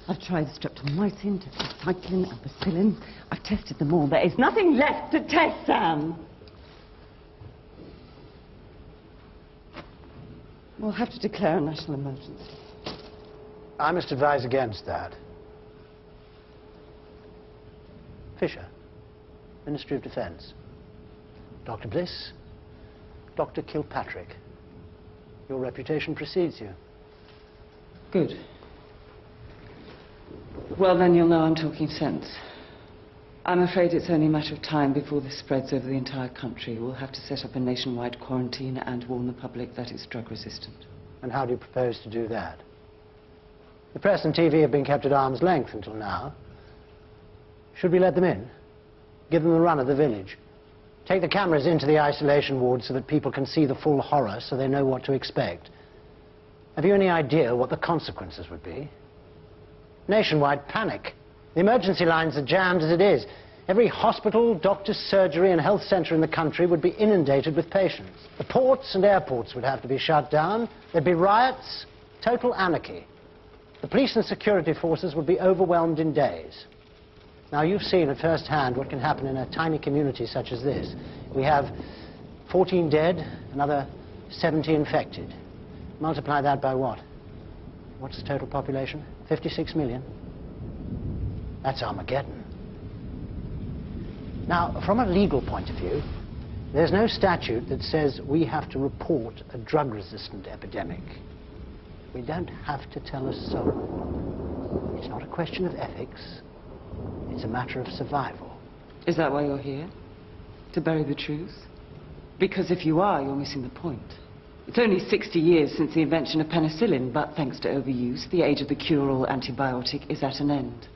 I've tried streptomycin, tetracycline, ampicillin. I've tested them all. There is nothing left to test, Sam. We'll have to declare a national emergency. I must advise against that. Fisher, Ministry of Defence. Dr. Bliss, Dr. Kilpatrick. Your reputation precedes you. Good. Well, then you'll know I'm talking sense. I'm afraid it's only a matter of time before this spreads over the entire country. We'll have to set up a nationwide quarantine and warn the public that it's drug resistant. And how do you propose to do that? The press and TV have been kept at arm's length until now. Should we let them in? Give them the run of the village? Take the cameras into the isolation ward so that people can see the full horror, so they know what to expect? Have you any idea what the consequences would be? Nationwide panic. The emergency lines are jammed as it is. Every hospital, doctor's surgery and health centre in the country would be inundated with patients. The ports and airports would have to be shut down. There'd be riots, total anarchy. The police and security forces would be overwhelmed in days. Now, you've seen at first hand what can happen in a tiny community such as this. We have 14 dead, another 70 infected. Multiply that by what? What's the total population? 56 million? That's Armageddon. Now, from a legal point of view, there's no statute that says we have to report a drug-resistant epidemic. We don't have to tell a soul. It's not a question of ethics. It's a matter of survival. Is that why you're here? To bury the truth? Because if you are, you're missing the point. It's only 60 years since the invention of penicillin, but thanks to overuse, the age of the cure-all antibiotic is at an end.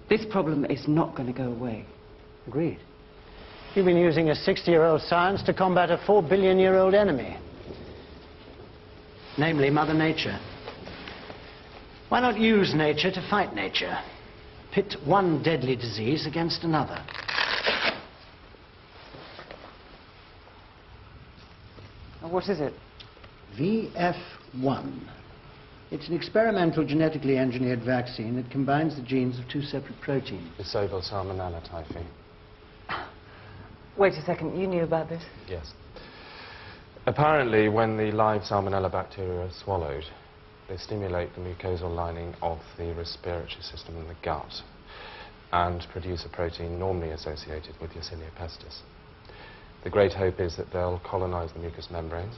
This problem is not going to go away. Agreed. You've been using a 60-year-old science to combat a 4-billion-year-old enemy. Namely, Mother Nature. Why not use nature to fight nature? Pit one deadly disease against another. What is it? VF1. It's an experimental genetically engineered vaccine that combines the genes of two separate proteins. Disable salmonella typhi. Wait a second, you knew about this? Yes. Apparently, when the live salmonella bacteria are swallowed, they stimulate the mucosal lining of the respiratory system in the gut and produce a protein normally associated with Yersinia pestis. The great hope is that they'll colonize the mucous membranes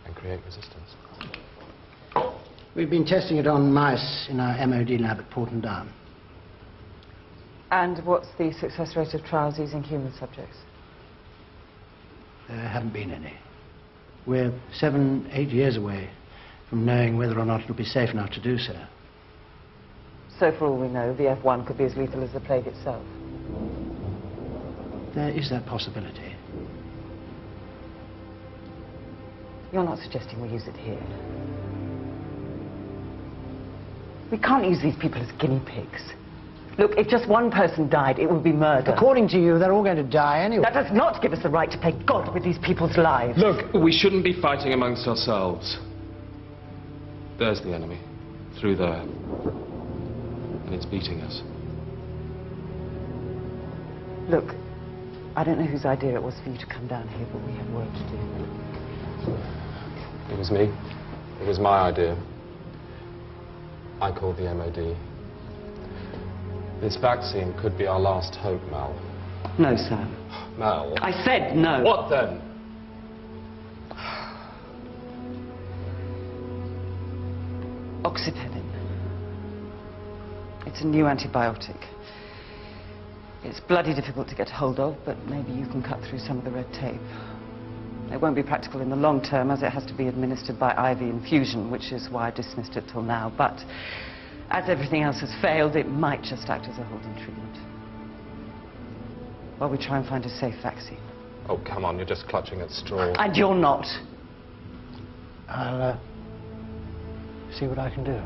and create resistance. We've been testing it on mice in our MOD lab at Porton Down. And what's the success rate of trials using human subjects? There haven't been any. We're 7, 8 years away from knowing whether or not it'll be safe enough to do so. So for all we know, VF1 could be as lethal as the plague itself. There is that possibility. You're not suggesting we use it here? We can't use these people as guinea pigs. Look, if just one person died, it would be murder. According to you, they're all going to die anyway. That does not give us the right to play God with these people's lives. Look, we shouldn't be fighting amongst ourselves. There's the enemy, through there. And it's beating us. Look, I don't know whose idea it was for you to come down here, but we have work to do. It was me. It was my idea. I called the MOD. This vaccine could be our last hope, Mel. No, Sam. Mel. I said no. What then? Oxypenin. It's a new antibiotic. It's bloody difficult to get hold of, but maybe you can cut through some of the red tape. It won't be practical in the long term, as it has to be administered by IV infusion, which is why I dismissed it till now. But as everything else has failed, it might just act as a holding treatment, while we try and find a safe vaccine. Oh, come on, you're just clutching at straws. And you're not. I'll see what I can do.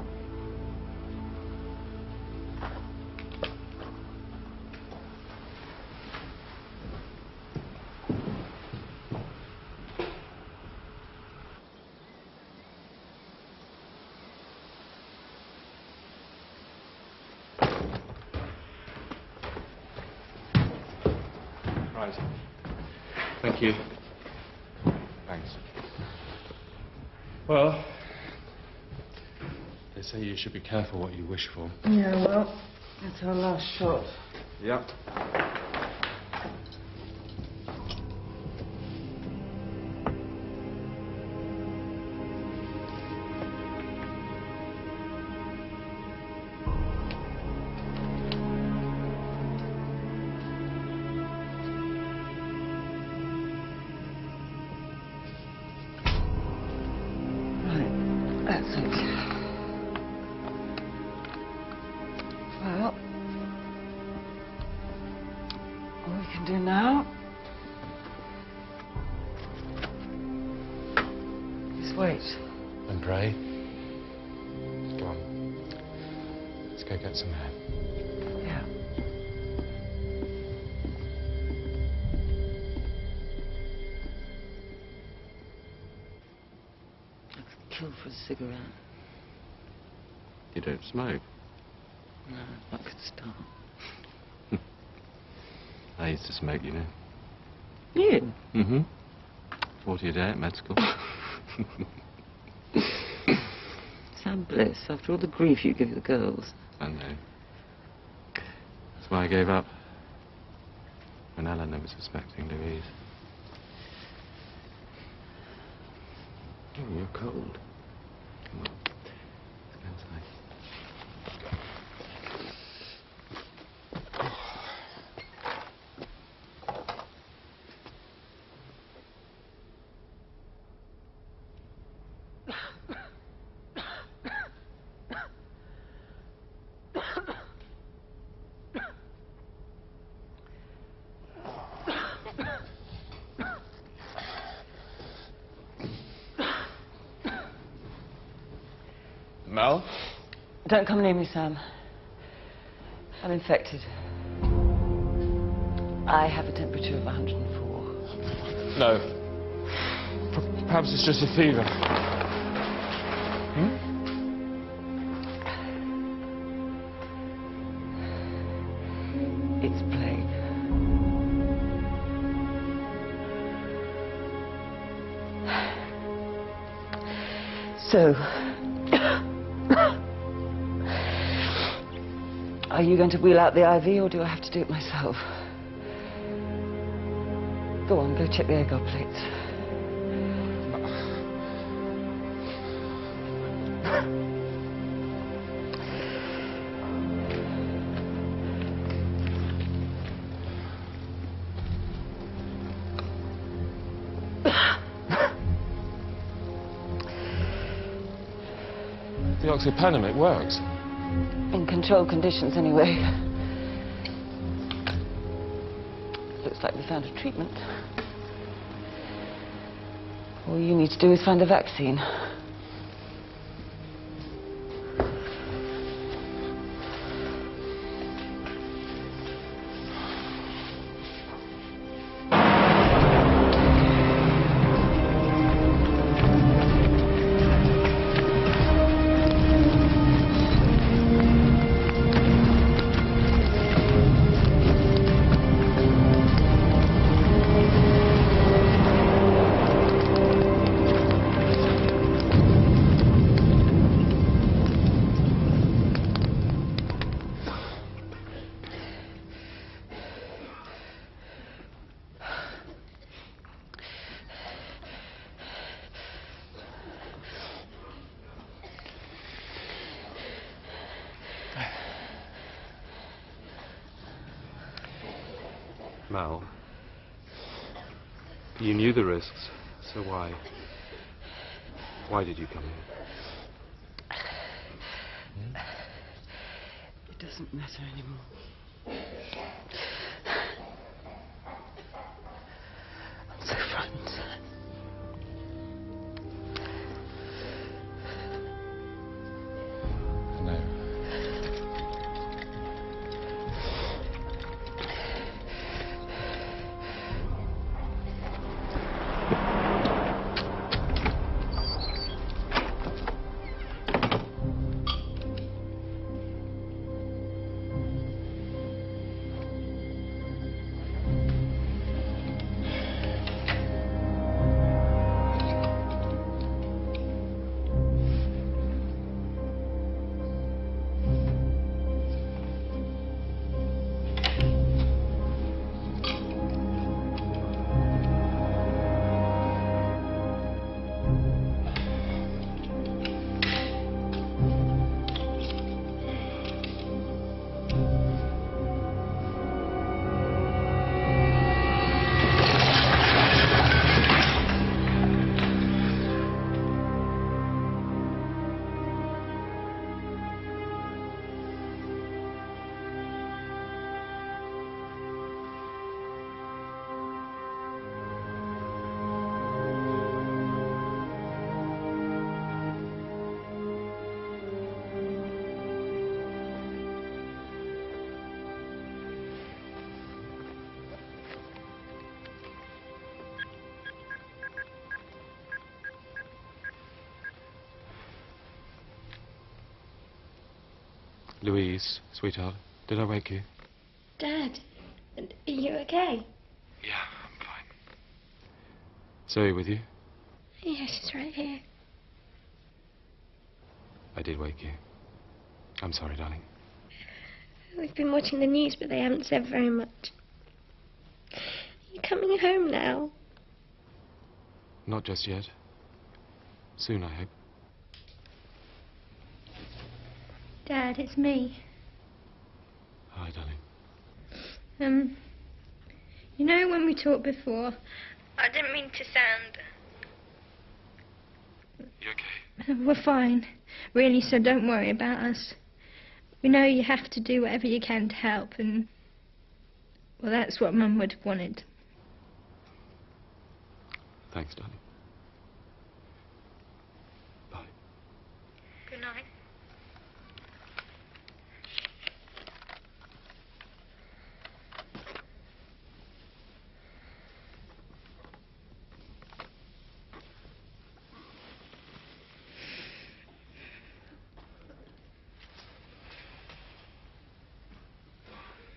Right. Thank you. Thanks. Well, they say you should be careful what you wish for. Yeah, well, That's our last shot. Yep. Right, that's it. Well, all we can do now is wait. And pray. Come on. Let's go get some air. Yeah. I could kill for a cigarette. You don't smoke? No, I could start. I used to smoke, you know. You? Mm-hmm. 40 a day at med school. Sam Bliss, after all the grief you give the girls. I know. That's why I gave up. When Eleanor was suspecting Louise. Oh, you're cold. Come on. Let's go inside. Mel? Don't come near me, Sam. I'm infected. I have a temperature of 104. No. Perhaps it's just a fever. Hmm? It's plague. So, are you going to wheel out the IV, or do I have to do it myself? Go on, go check the air guard plates. The oxypenem, it works. In controlled conditions, anyway. Looks like we found a treatment. All you need to do is find the vaccine. Mal, you knew the risks, so why? Why did you come here? It doesn't matter anymore. I'm so frightened. I know. Louise, sweetheart, did I wake you? Dad, are you okay? Yeah, I'm fine. Zoe with you? Yeah, she's right here. I did wake you. I'm sorry, darling. We've been watching the news, but they haven't said very much. You're coming home now. Not just yet. Soon, I hope. Dad, it's me. Hi, darling. You know when we talked before, I didn't mean to sound... You okay? We're fine, really, so don't worry about us. We know you have to do whatever you can to help, and... well, that's what Mum would have wanted. Thanks, darling. Bye. Good night.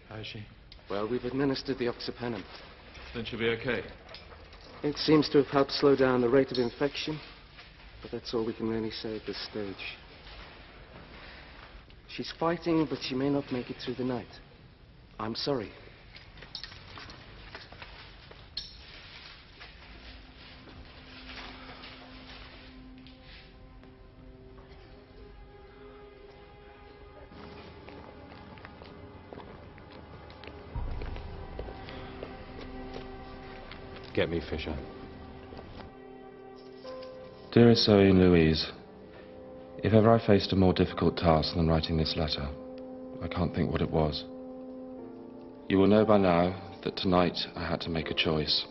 How is she? Well, we've administered the oxypenem. Then she'll be okay. It seems to have helped slow down the rate of infection, but that's all we can really say at this stage. She's fighting, but she may not make it through the night. I'm sorry. Get me Fisher. Dearest Zoe and Louise, if ever I faced a more difficult task than writing this letter, I can't think what it was. You will know by now that tonight I had to make a choice.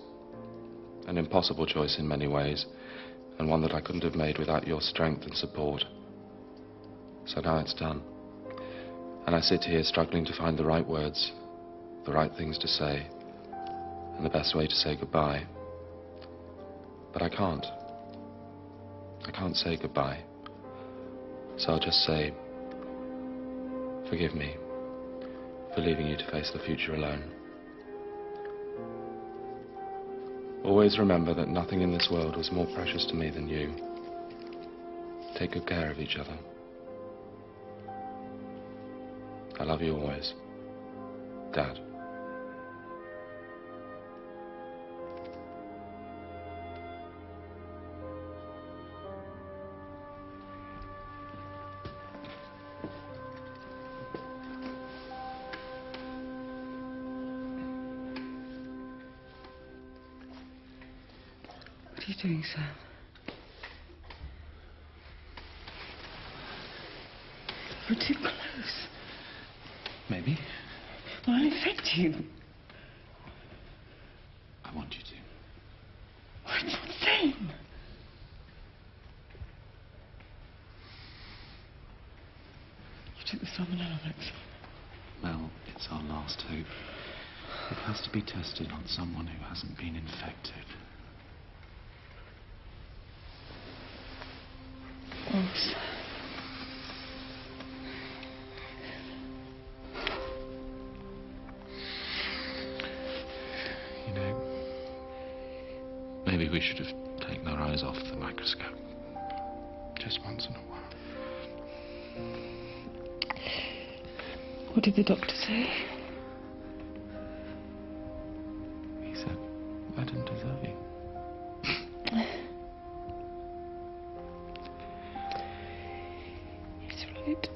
An impossible choice in many ways, and one that I couldn't have made without your strength and support. So now it's done. And I sit here struggling to find the right words, the right things to say, and the best way to say goodbye. But I can't. I can't say goodbye. So I'll just say, forgive me for leaving you to face the future alone. Always remember that nothing in this world was more precious to me than you. Take good care of each other. I love you always. Dad. What are you doing, Sam? You're too close. Maybe. Well, I'll infect you. I want you to. Oh, it's insane. You took the salmonella vaccine. Well, it's our last hope. It has to be tested on someone who hasn't been infected. Oh, Sam. You know, maybe we should have taken our eyes off the microscope. Just once in a while. What did the doctor say? He said, I didn't deserve you. He's right.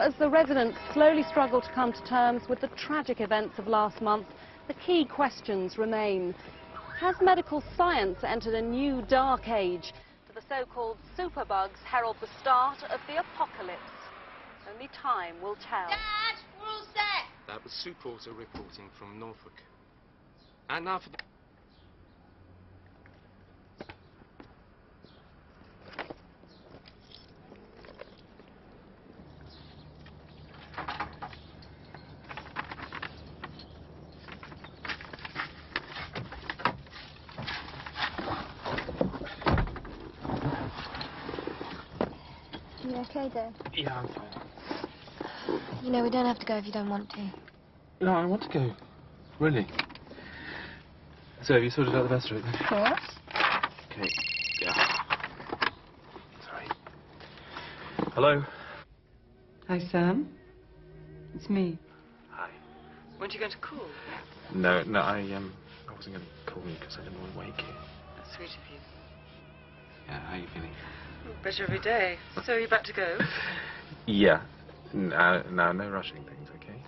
as the residents slowly struggle to come to terms with the tragic events of last month, the key questions remain. Has medical science entered a new dark age? Do the so-called superbugs herald the start of the apocalypse? Only time will tell. Dad, we're all set. That was Superauto reporting from Norfolk. And now for the... You okay, Dad? Yeah, I'm fine. You know, we don't have to go if you don't want to. No, I want to go. Really. So, have you sorted out the best route then? Of course. Okay. Yeah. Sorry. Hello? Hi, Sam. It's me. Hi. Weren't you going to call? No, I wasn't going to call you because I didn't want to wake you. That's sweet of you. Yeah, how are you feeling? Better every day. So, are you back to go? Yeah. No, no rushing things, okay?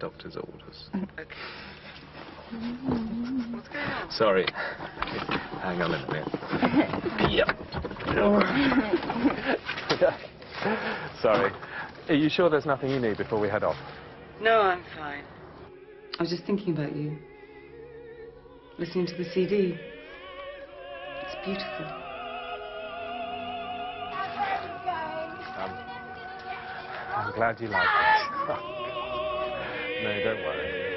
Doctor's orders. Okay. What's going on? Sorry. Hang on a minute. Yep. Sorry. Are you sure there's nothing you need before we head off? No, I'm fine. I was just thinking about you. Listening to the CD. It's beautiful. I'm glad you like it. No, don't worry.